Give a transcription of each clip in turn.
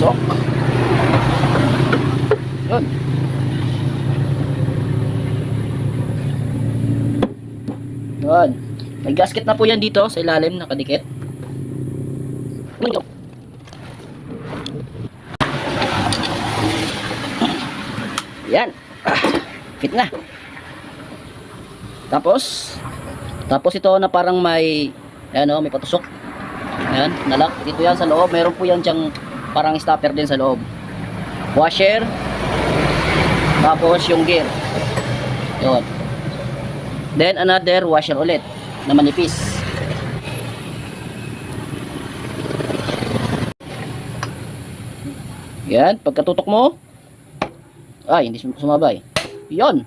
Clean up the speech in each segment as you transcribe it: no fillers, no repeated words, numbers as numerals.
Pasok. Yun. Yun. May gasket na po yan dito sa ilalim, nakadikit. Yan. Fit na. Tapos ito na parang may ayan, may patusok. Ayan, nalak. Dito yan sa loob. Meron po yan diyang parang stopper din sa loob. Washer. Tapos yung gear. Yun. Then another washer ulit na manipis. Yan, pagkatutok mo, ay hindi sumabay. Yon.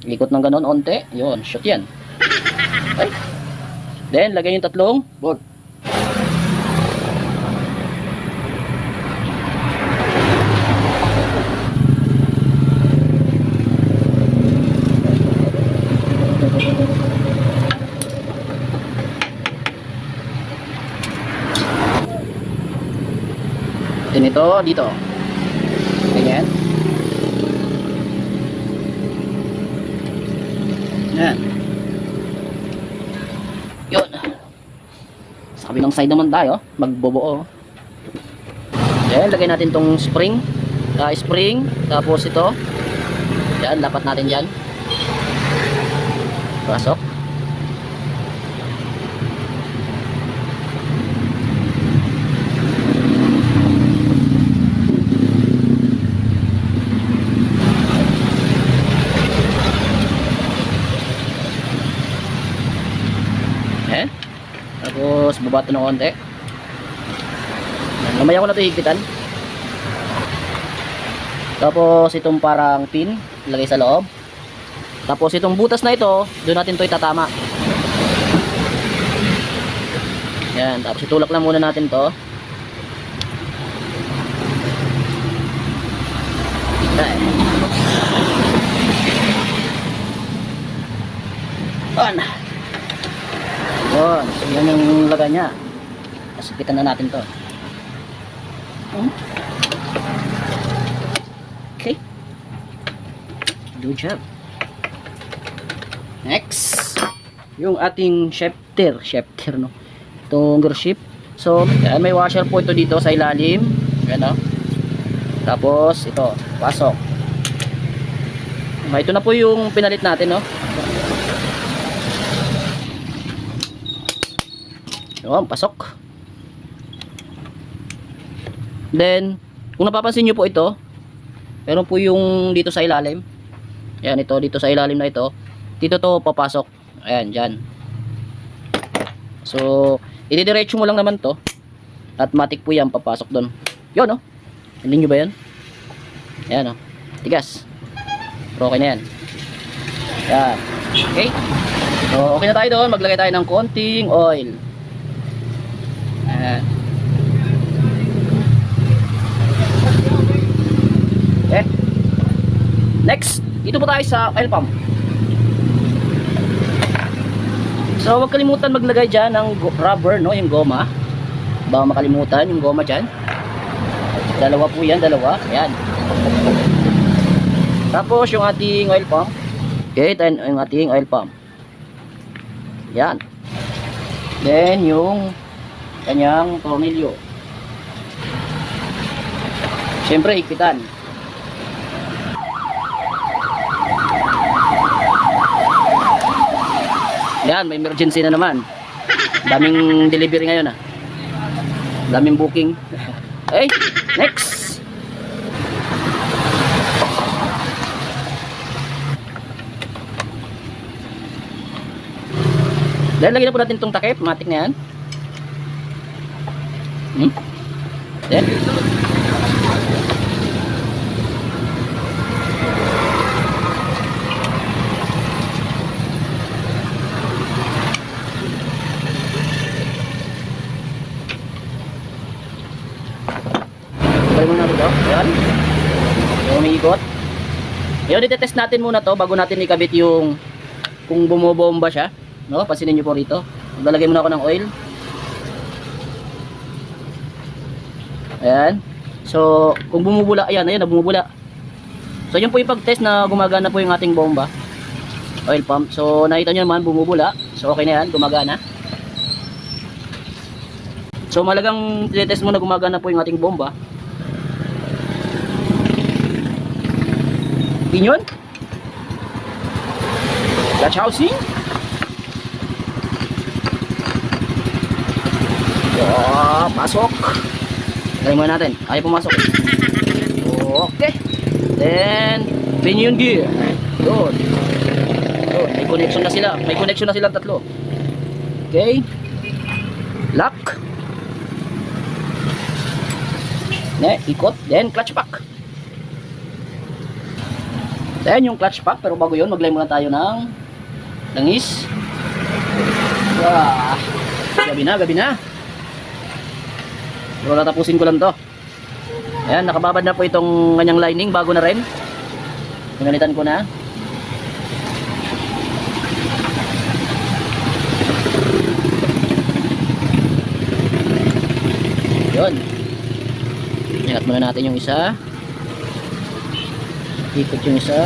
Ikot ng ganon onte. Yon, shoot yan. Okay. Then lagay yung tatlong bolt. Ito dito. Ganyan. Yan. Yun. Sa kabilang side naman tayo, magbubuo. Yan, lagay natin tong spring. Spring, tapos ito. Yan, lapat natin dyan. Pasok. Tapos babato ng konti. Mamaya ko na ito higpitan. Tapos itong parang pin ilagay sa loob. Tapos itong butas na ito, doon natin ito itatama. Yan, tapos itulak lang muna natin to. Yan. Yun, yan yung lagay niya. Kasipitan na natin to. Okay. Good job. Next, yung ating shifter no. Itong gear shift. So, yan, may washer po ito dito sa ilalim. Yan o. Tapos, ito, pasok. Ito na po yung pinalit natin, no. Yun, pasok. Then, kung napapansin nyo po ito, meron po yung dito sa ilalim. Ayan, ito, dito sa ilalim na ito. Dito to papasok. Ayan, dyan. So, ididiretso mo lang naman to. Automatic po yan, papasok doon. Yun, oh. Hindi nyo ba yan? Ayan, oh. Tigas. Pero okay na yan. Ayan. Okay. So, okay na tayo doon. Maglagay tayo ng konting oil. Ayan. Okay. Next, dito po tayo sa oil pump. So, huwag kalimutan maglagay dyan ng rubber, no, yung goma. Baka makalimutan yung goma dyan. Dalawa po yan, dalawa. Ayan. Tapos, yung ating oil pump. Okay, yung ating oil pump. Ayan. Then, yung kanyang tornilyo. Siyempre, ikpitan. Yan, may emergency na naman. Daming delivery ngayon, daming booking. Okay, next. Dahil lagyan na po natin itong takip, matik na yan. Then, balik muna natin ito. Ayan. So, umiikot. Ngayon, itetest natin muna to bago natin ikabit yung kung bumobomba siya. No? Pansinin nyo po rito. Maglalagay muna ako ng oil. Ayan. So, kung bumubula, ayan, bumubula. So, yun po yung pag-test na gumagana po yung ating bomba. Oil pump. So, nakita nyo naman, bumubula. So, okay na yan, gumagana. So, malagang test mo na gumagana po yung ating bomba. Pinyon. Clutch housing. Oh, pasok. Try muna natin. Ayaw pumasok. Okay. Then, pinion gear. Yun. Yun. May connection na sila. May connection na silang tatlo. Okay. Lock. Ikot. Then, clutch pack. Then, yung clutch pack. Pero bago yun, maglay muna tayo ng langis. Gabi na, gabi na. Pero tatapusin ko lang to. Ayan, nakababad na po itong kanyang lining. Bago na rin. Pinalitan ko na. Yun. Ingat muna natin yung isa. Ikot yung isa.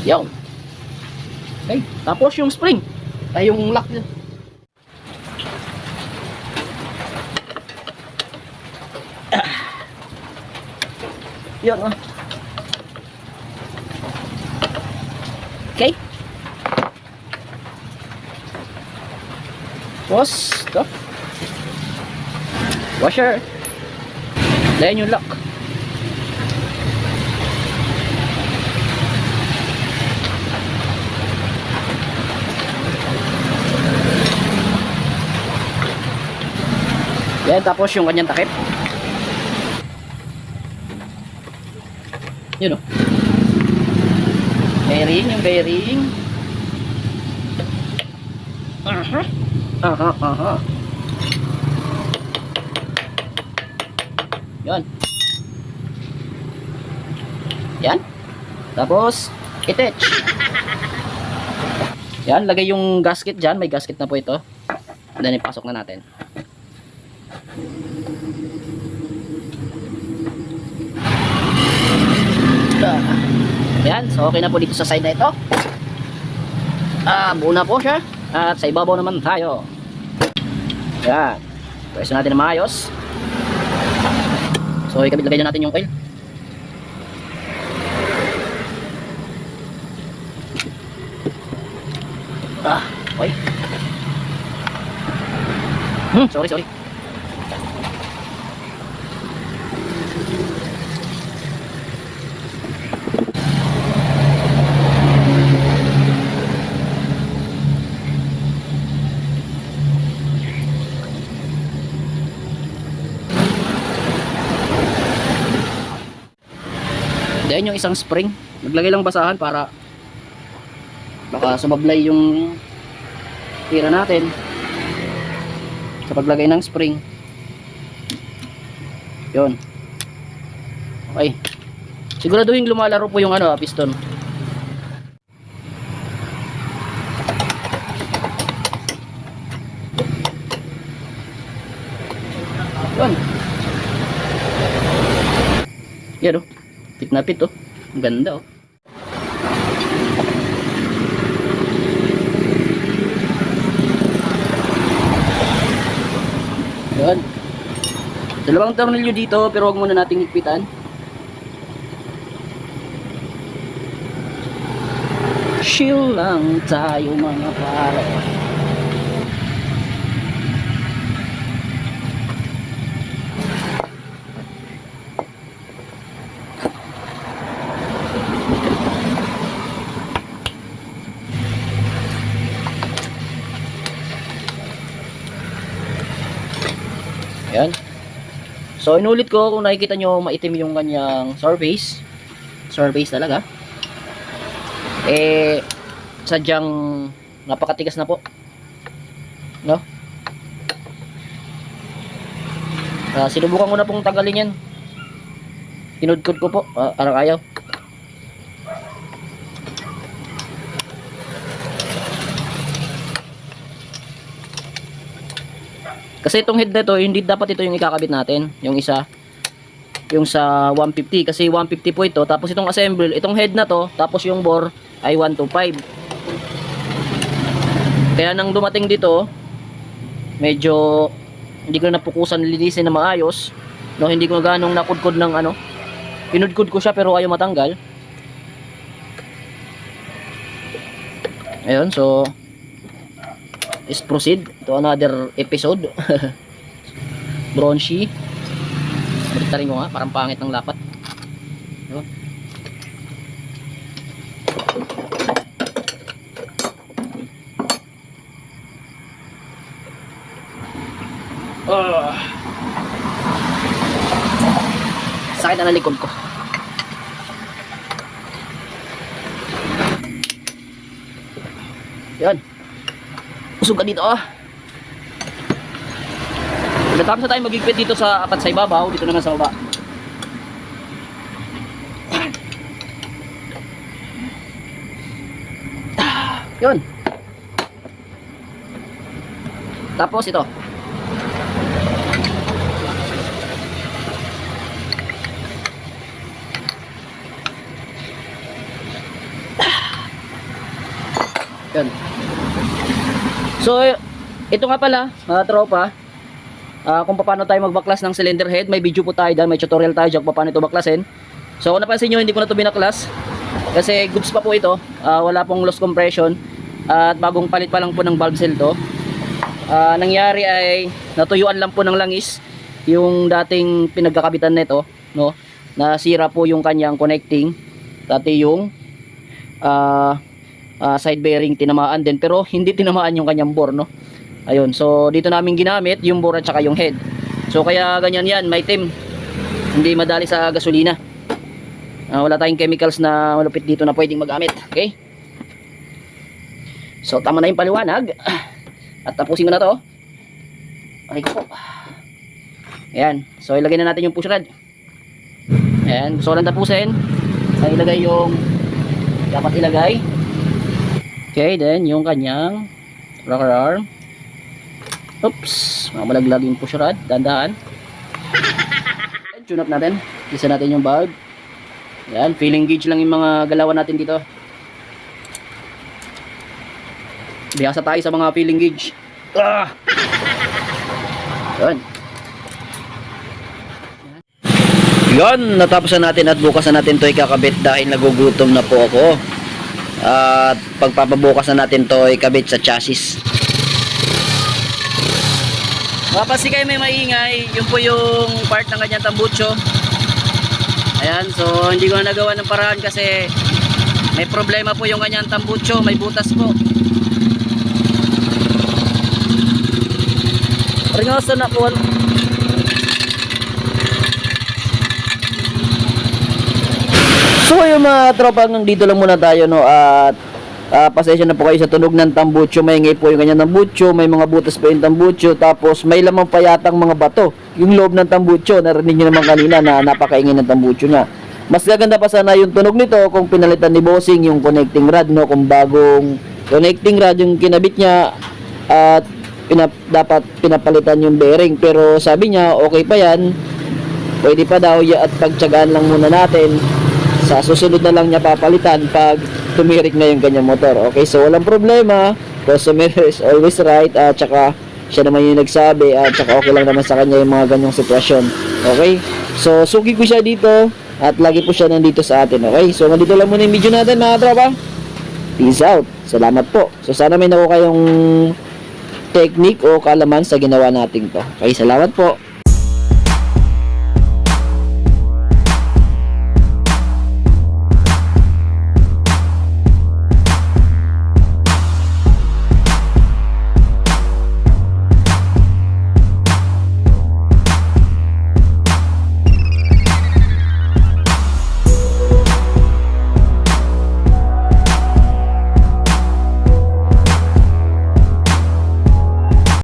Yun. Okay. Tapos yung spring. Ay, yung lock nyo. Yun, oh. Okay. Tapos, ito. Washer. Then yung lock. Yan, tapos yung kanyang takip. Yun, oh. Bearing, yung bearing. Yan. Yan. Tapos, itech. Yan, lagay yung gasket dyan. May gasket na po ito. Then, ipasok na natin. Yan, so okay na po dito sa side na ito. Buo na po siya. At sa ibabaw naman tayo. Yan. Pwesto natin na maayos. So ikabit-lagay na natin yung oil. Okay. Sorry. Then yung isang spring, naglagay lang basahan para baka sumablay yung tira natin sa paglagay ng spring. Yun. Okay. Siguraduhin lumalaro po yung piston. Yun. Yan, oh. Pit na pit, oh. Ang ganda, oh. Yan. Dalawang tornilyo dito, pero wag muna nating higpitan. Chill lang tayo, mga pare. Ayan. So inulit ko, kung nakikita nyo maitim yung kanyang surface. Surface talaga. Sadyang napakatigas na po. No? Sinubukan ko na pong tanggalin yan. Kinudkod ko po. Parang ayaw. Kasi itong head na ito, hindi dapat ito yung ikakabit natin. Yung isa. yung sa 150 kasi 150 po ito, tapos itong assemble, itong head na to, tapos yung bore ay 125. Kaya nang dumating dito, medyo hindi ko na napukusan linisin na maayos, no, hindi ko ganong nakudkod ng ano, pinudkod ko siya pero ayaw matanggal. Ayun, so let's proceed to another episode. Bronchi. Baliktad ko nga, parang pangit ng lapat. Ayun. Sakit na likod ko. Yan. Usog ka dito ah. Pagkatapos na tayo magigpit dito sa apat sa ibabaw, dito naman sa baba. Yun. Tapos ito. Yun. So, ito nga pala, mga tropa, kung paano tayo magbaklas ng cylinder head, may video po tayo dyan, may tutorial tayo dyan kung paano ito baklasin. So, kung napansin nyo, hindi ko na ito binaklas, kasi goods pa po ito, wala pong loss compression, at bagong palit pa lang po ng valve seal to. Nangyari ay, natuyuan lang po ng langis, yung dating pinagkakabitan nito, no? Nasira po yung kanyang connecting, dati yung, side bearing tinamaan din pero hindi tinamaan yung kanyang bore, no. Ayun, so dito namin ginamit yung bore at saka yung head. So kaya ganyan yan, may itim, hindi madali sa gasolina. Wala tayong chemicals na malupit dito na pwedeng magamit. Okay, so tama na yung paliwanag at tapusin ko na to. Okay po. Ayan, so ilagay na natin yung push rod. Ayan, gusto ko lang tapusin, ilagay yung dapat ilagay. Okay, then yung kanyang rocker arm. Oops, mamalaglag yung push rod, dandaan. Tune up natin, isa natin yung valve. Yan, feeling gauge lang yung mga galawan natin dito. Bihasa tayo sa mga feeling gauge. Yan. Yan, natapos na natin at bukas na natin to ikakabit dahil nagugutom na po ako. At pagpapabukas na natin to ikabit sa chassis. Mapasi kayo may maingay, yun po yung part ng kanyang tambucho. Ayan, so hindi ko na nagawa ng paraan kasi may problema po yung kanyang tambucho, may butas po. Ringoso na po. So yung mga tropa, dito lang muna tayo, no, at pasensya na po kayo sa tunog ng tambucho. Maingay po yung kanyang tambucho, may mga butas pa yung tambucho, tapos may lamang pa yatang mga bato yung loob ng tambucho. Narinig nyo naman kanina na napakaingay ng tambucho niya. Mas gaganda pa sana yung tunog nito kung pinalitan ni Bossing yung connecting rod, no, kung bagong connecting rod yung kinabit niya at dapat pinapalitan yung bearing. Pero sabi niya okay pa yan, pwede pa daw at pagtsagaan lang muna natin. Sa susunod na lang niya papalitan pag tumirik na yung kanyang motor. Okay, so walang problema. Customer is always right. At saka siya naman yung nagsabi. At saka okay lang naman sa kanya yung mga ganyang sitwasyon. Okay, so sugi ko siya dito. At lagi po siya nandito sa atin. Okay, so nandito lang muna yung video natin mga tropa. Peace out. Salamat po. So sana may nakuha kayong technique o kaalaman sa ginawa natin to. Okay, salamat po.